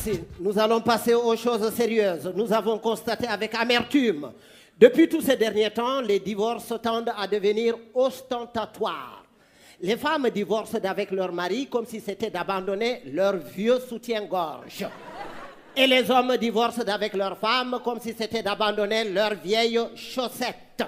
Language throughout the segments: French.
Merci. Nous allons passer aux choses sérieuses. Nous avons constaté avec amertume, depuis tous ces derniers temps, les divorces tendent à devenir ostentatoires. Les femmes divorcent avec leur mari comme si c'était d'abandonner leur vieux soutien-gorge. Et les hommes divorcent avec leurs femmes comme si c'était d'abandonner leurs vieilles chaussettes.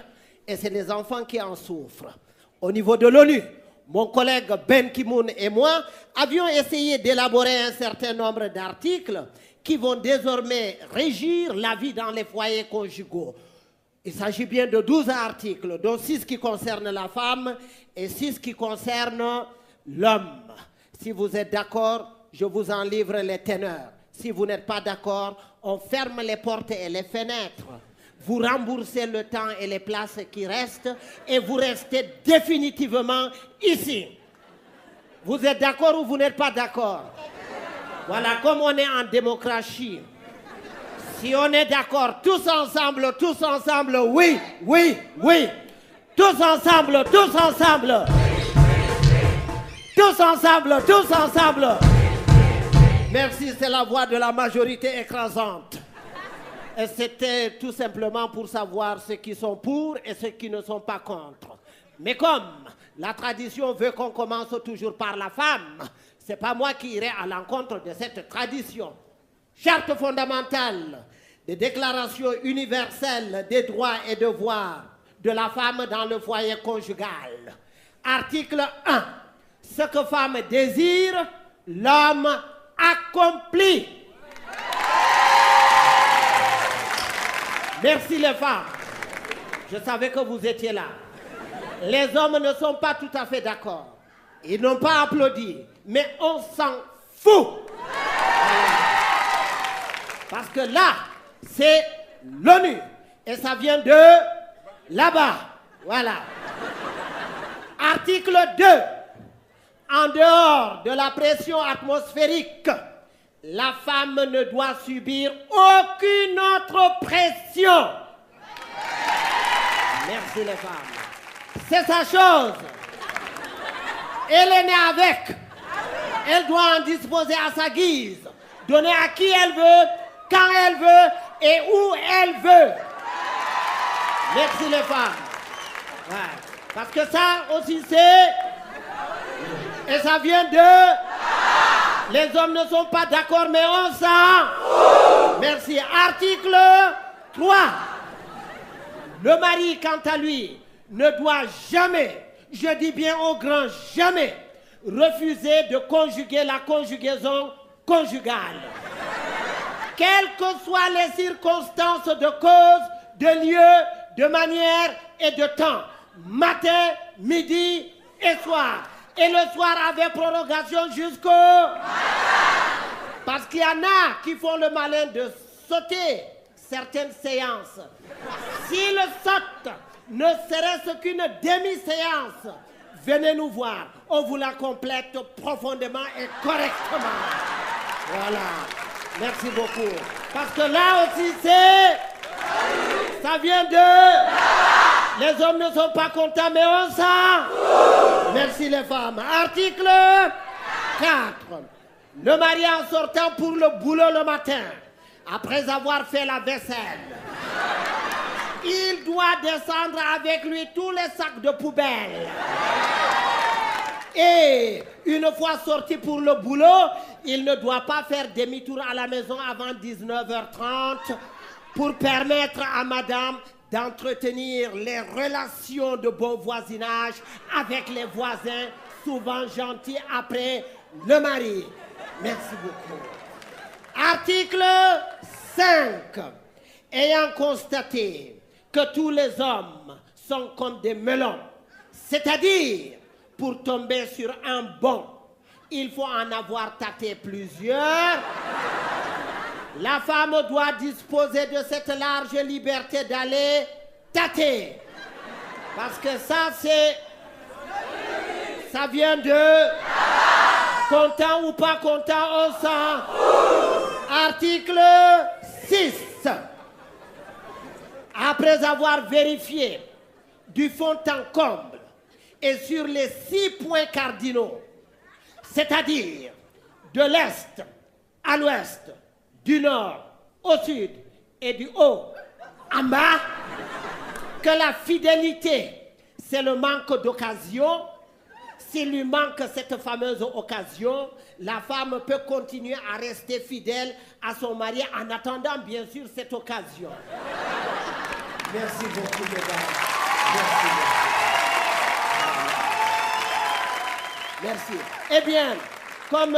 Et c'est les enfants qui en souffrent. Au niveau de l'ONU, mon collègue Ben Ki-moon et moi avions essayé d'élaborer un certain nombre d'articles qui vont désormais régir la vie dans les foyers conjugaux. Il s'agit bien de 12 articles, dont 6 qui concernent la femme et 6 qui concernent l'homme. Si vous êtes d'accord, je vous en livre les teneurs. Si vous n'êtes pas d'accord, on ferme les portes et les fenêtres. Vous remboursez le temps et les places qui restent et vous restez définitivement ici. Vous êtes d'accord ou vous n'êtes pas d'accord? Voilà, comme on est en démocratie, si on est d'accord, tous ensemble, oui, oui, oui. Tous ensemble, tous ensemble. Tous ensemble, tous ensemble. Merci, c'est la voix de la majorité écrasante. Et c'était tout simplement pour savoir ceux qui sont pour et ceux qui ne sont pas contre. Mais comme la tradition veut qu'on commence toujours par la femme, c'est pas moi qui irai à l'encontre de cette tradition. Charte fondamentale des déclarations universelles des droits et devoirs de la femme dans le foyer conjugal. Article 1. Ce que femme désire, l'homme accomplit. Merci les femmes. Je savais que vous étiez là. Les hommes ne sont pas tout à fait d'accord. Ils n'ont pas applaudi. Mais on s'en fout. Parce que là, c'est l'ONU. Et ça vient de là-bas. Voilà. Article 2. En dehors de la pression atmosphérique, la femme ne doit subir aucune autre pression. Merci les femmes. C'est sa chose. Elle est née avec. Elle doit en disposer à sa guise. Donner à qui elle veut, quand elle veut et où elle veut. Merci les femmes. Ouais. Parce que ça aussi c'est... Et ça vient de... Les hommes ne sont pas d'accord, mais on s'en... Merci. Article 3. Le mari, quant à lui, ne doit jamais, je dis bien au grand jamais, refuser de conjuguer la conjugaison conjugale. Quelles que soient les circonstances de cause, de lieu, de manière et de temps. Matin, midi et soir. Et le soir avec prorogation jusqu'au... Parce qu'il y en a qui font le malin de sauter certaines séances. S'ils sautent, ne serait-ce qu'une demi-séance, venez nous voir. On vous la complète profondément et correctement. Voilà. Merci beaucoup. Parce que là aussi, c'est... Ça vient de... Les hommes ne sont pas contents, mais on s'en... Merci les femmes. Article 4. Le mari en sortant pour le boulot le matin, après avoir fait la vaisselle, il doit descendre avec lui tous les sacs de poubelle. Et une fois sorti pour le boulot, il ne doit pas faire demi-tour à la maison avant 19h30 pour permettre à madame d'entretenir les relations de bon voisinage avec les voisins, souvent gentils après le mari. Merci beaucoup. Article 5. Ayant constaté que tous les hommes sont comme des melons, c'est-à-dire pour tomber sur un bon, il faut en avoir tâté plusieurs. La femme doit disposer de cette large liberté d'aller tâter. Parce que ça, c'est... Ça vient de... Content ou pas content, on sent. Article 6. Après avoir vérifié du fond en comble et sur les 6 points cardinaux, c'est-à-dire de l'Est à l'Ouest, du nord au sud et du haut en bas, que la fidélité, c'est le manque d'occasion. S'il lui manque cette fameuse occasion, la femme peut continuer à rester fidèle à son mari en attendant bien sûr cette occasion. Merci beaucoup, mesdames. Merci beaucoup. Merci. Eh bien, comme,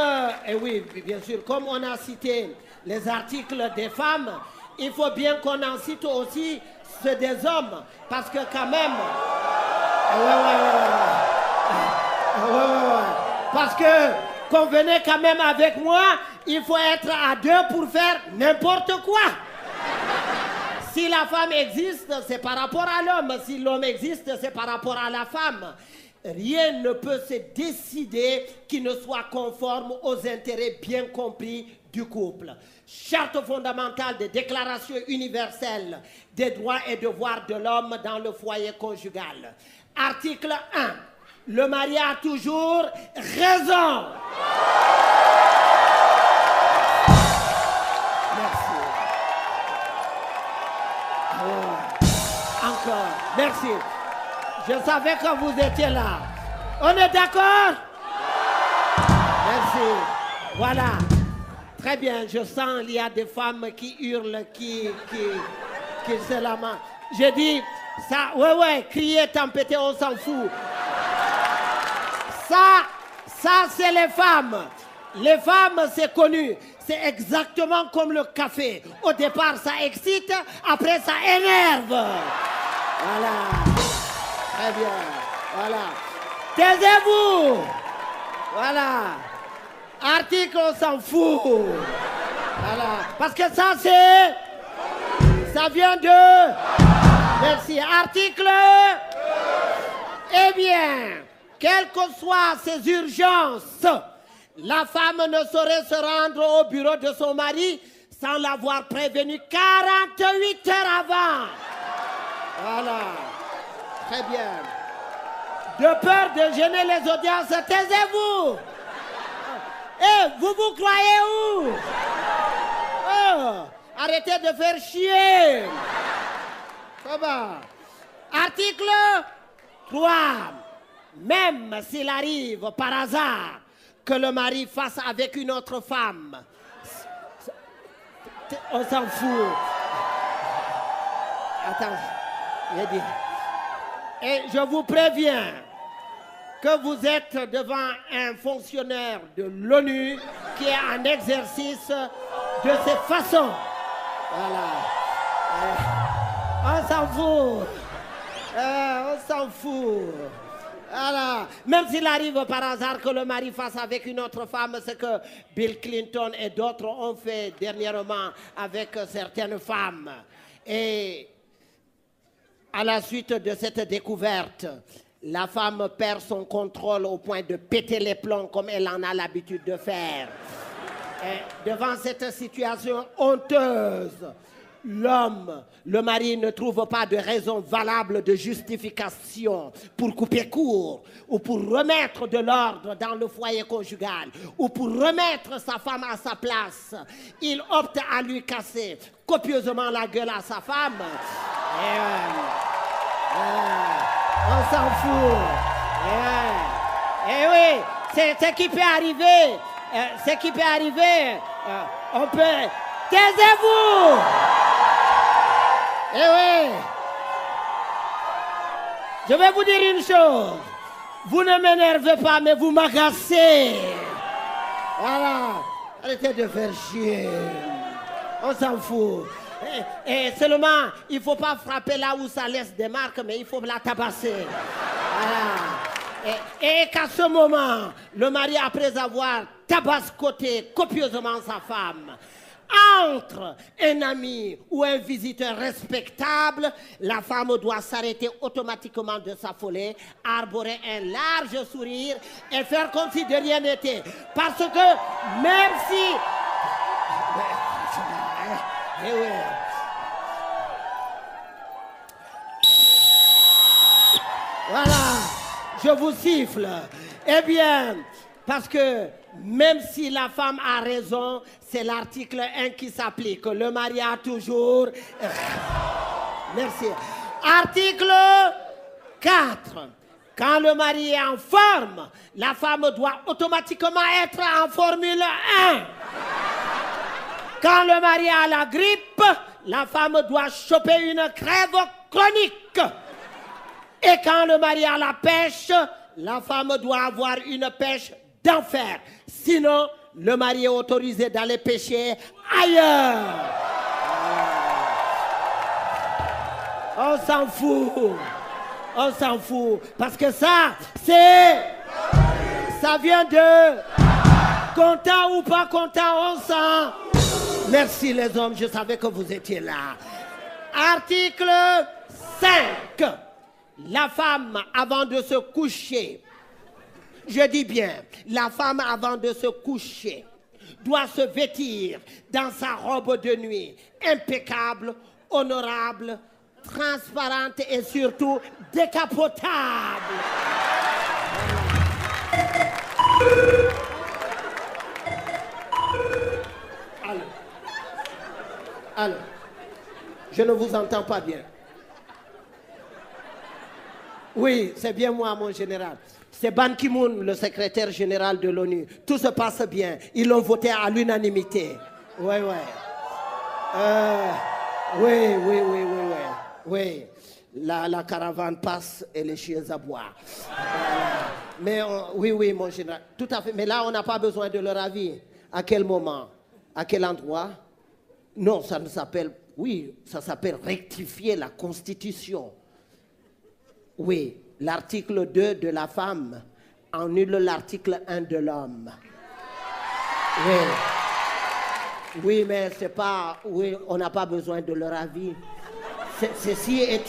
oui, bien sûr, comme on a cité les articles des femmes, il faut bien qu'on en cite aussi ceux des hommes, parce que quand même... Parce que, convenez quand même avec moi, il faut être à deux pour faire n'importe quoi. Si la femme existe, c'est par rapport à l'homme. Si l'homme existe, c'est par rapport à la femme. Rien ne peut se décider qui ne soit conforme aux intérêts bien compris du couple. Charte fondamentale des déclarations universelles des droits et devoirs de l'homme dans le foyer conjugal. Article 1. Le mari a toujours raison. Merci. Encore. Merci. Je savais que vous étiez là. On est d'accord? Merci. Voilà. Très bien. Je sens qu'il y a des femmes qui hurlent, qui se lamentent. Je dis, ça, ouais, crier, tempêter, on s'en fout. Ça c'est les femmes. Les femmes, c'est connu. C'est exactement comme le café. Au départ, ça excite, après, ça énerve. Voilà. Très bien. Voilà. Taisez-vous. Voilà. Article, on s'en fout. Voilà. Parce que ça, c'est... Ça vient de... Merci. Article... Eh bien... Quelles que soient ses urgences, la femme ne saurait se rendre au bureau de son mari sans l'avoir prévenu 48 heures avant. Voilà. Très bien. De peur de gêner les audiences, taisez-vous. Eh, vous croyez où? Oh, arrêtez de faire chier. Comment? Article 3. Même s'il arrive par hasard que le mari fasse avec une autre femme, on s'en fout. Attends, j'ai dit. Et je vous préviens que vous êtes devant un fonctionnaire de l'ONU qui est en exercice de cette façon. Voilà. On s'en fout. On s'en fout. Voilà. Même s'il arrive par hasard que le mari fasse avec une autre femme, ce que Bill Clinton et d'autres ont fait dernièrement avec certaines femmes. Et à la suite de cette découverte, la femme perd son contrôle au point de péter les plombs comme elle en a l'habitude de faire. Et devant cette situation honteuse, l'homme, le mari ne trouve pas de raison valable de justification pour couper court ou pour remettre de l'ordre dans le foyer conjugal ou pour remettre sa femme à sa place. Il opte à lui casser copieusement la gueule à sa femme. On s'en fout. Et oui, c'est ce qui peut arriver. Ce qui peut arriver, on peut... Taisez-vous! Eh oui! Je vais vous dire une chose. Vous ne m'énervez pas, mais vous m'agacez. Voilà. Arrêtez de faire chier. On s'en fout. Et seulement, il ne faut pas frapper là où ça laisse des marques, mais il faut la tabasser. Voilà. Et qu'à ce moment, le mari, après avoir tabascoté copieusement sa femme, entre un ami ou un visiteur respectable, la femme doit s'arrêter automatiquement de s'affoler, arborer un large sourire et faire comme si de rien n'était. Parce que même si... Voilà, je vous siffle. Eh bien, parce que Même si la femme a raison, c'est l'article 1 qui s'applique. Le mari a toujours... Merci. Article 4. Quand le mari est en forme, la femme doit automatiquement être en Formule 1. Quand le mari a la grippe, la femme doit choper une crève chronique. Et quand le mari a la pêche, la femme doit avoir une pêche d'enfer. Sinon, le mari est autorisé d'aller pêcher ailleurs. On s'en fout. On s'en fout. Parce que ça, ça vient de content ou pas content, on s'en... Merci les hommes, je savais que vous étiez là. Article 5. La femme, avant de se coucher, je dis bien, la femme, avant de se coucher, doit se vêtir dans sa robe de nuit, impeccable, honorable, transparente et surtout décapotable. Alors, je ne vous entends pas bien. Oui, c'est bien moi, mon général. C'est Ban Ki-moon, le secrétaire général de l'ONU. Tout se passe bien. Ils l'ont voté à l'unanimité. Oui, oui. Oui. La caravane passe et les chiens aboient. Mais oui, mon général. Tout à fait. Mais là, on n'a pas besoin de leur avis. À quel moment? À quel endroit? Non, ça ne s'appelle... Oui, ça s'appelle rectifier la Constitution. Oui, l'article 2 de la femme annule l'article 1 de l'homme. Oui, mais c'est pas... Oui, on n'a pas besoin de leur avis. Ceci est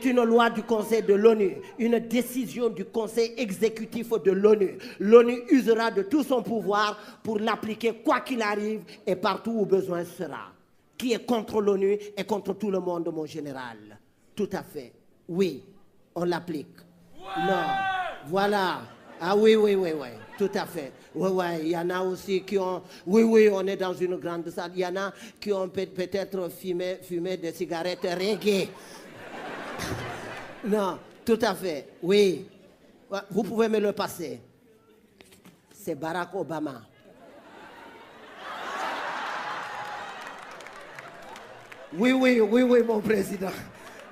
une loi du Conseil de l'ONU, une décision du Conseil exécutif de l'ONU. L'ONU usera de tout son pouvoir pour l'appliquer quoi qu'il arrive et partout où besoin sera. Qui est contre l'ONU et contre tout le monde, mon général. Tout à fait. Oui, on l'applique. Non, voilà. Ah oui, tout à fait. Oui, il y en a aussi qui ont... Oui, on est dans une grande salle. Il y en a qui ont peut-être fumé des cigarettes reggae. Non, tout à fait, oui. Vous pouvez me le passer. C'est Barack Obama. Oui, mon président.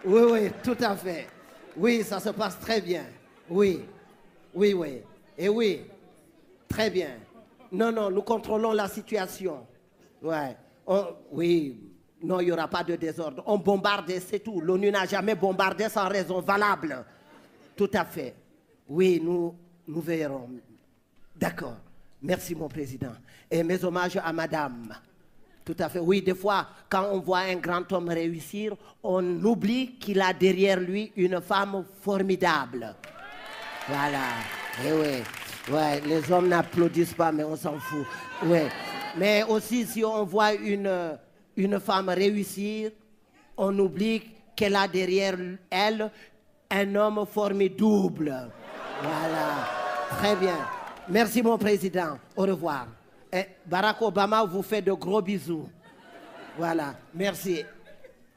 Oui, tout à fait. Oui, ça se passe très bien. Oui. Et oui, très bien. Non, nous contrôlons la situation. Ouais. Oui. Non, il n'y aura pas de désordre. On bombarde, c'est tout. L'ONU n'a jamais bombardé sans raison valable. Tout à fait. Oui, nous verrons. D'accord. Merci, mon président. Et mes hommages à madame. Tout à fait. Oui, des fois, quand on voit un grand homme réussir, on oublie qu'il a derrière lui une femme formidable. Voilà. Et oui. Ouais, les hommes n'applaudissent pas, mais on s'en fout. Oui. Mais aussi, si on voit une femme réussir, on oublie qu'elle a derrière elle un homme formidable. Voilà. Très bien. Merci, mon président. Au revoir. Et Barack Obama vous fait de gros bisous. Voilà. Merci.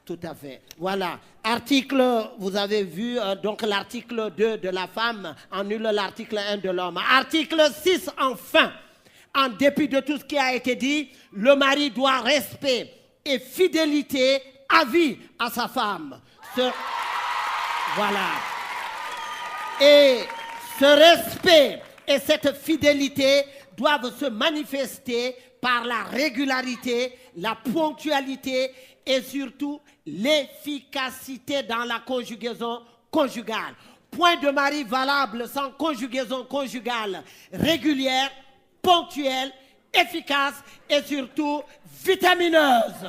Tout à fait. Voilà. Article, vous avez vu, donc l'article 2 de la femme annule l'article 1 de l'homme. Article 6, enfin. En dépit de tout ce qui a été dit, le mari doit respect et fidélité à vie à sa femme. Voilà. Et ce respect et cette fidélité doivent se manifester par la régularité, la ponctualité et surtout l'efficacité dans la conjugaison conjugale. Point de mari valable sans conjugaison conjugale régulière, ponctuelle, efficace et surtout vitamineuse.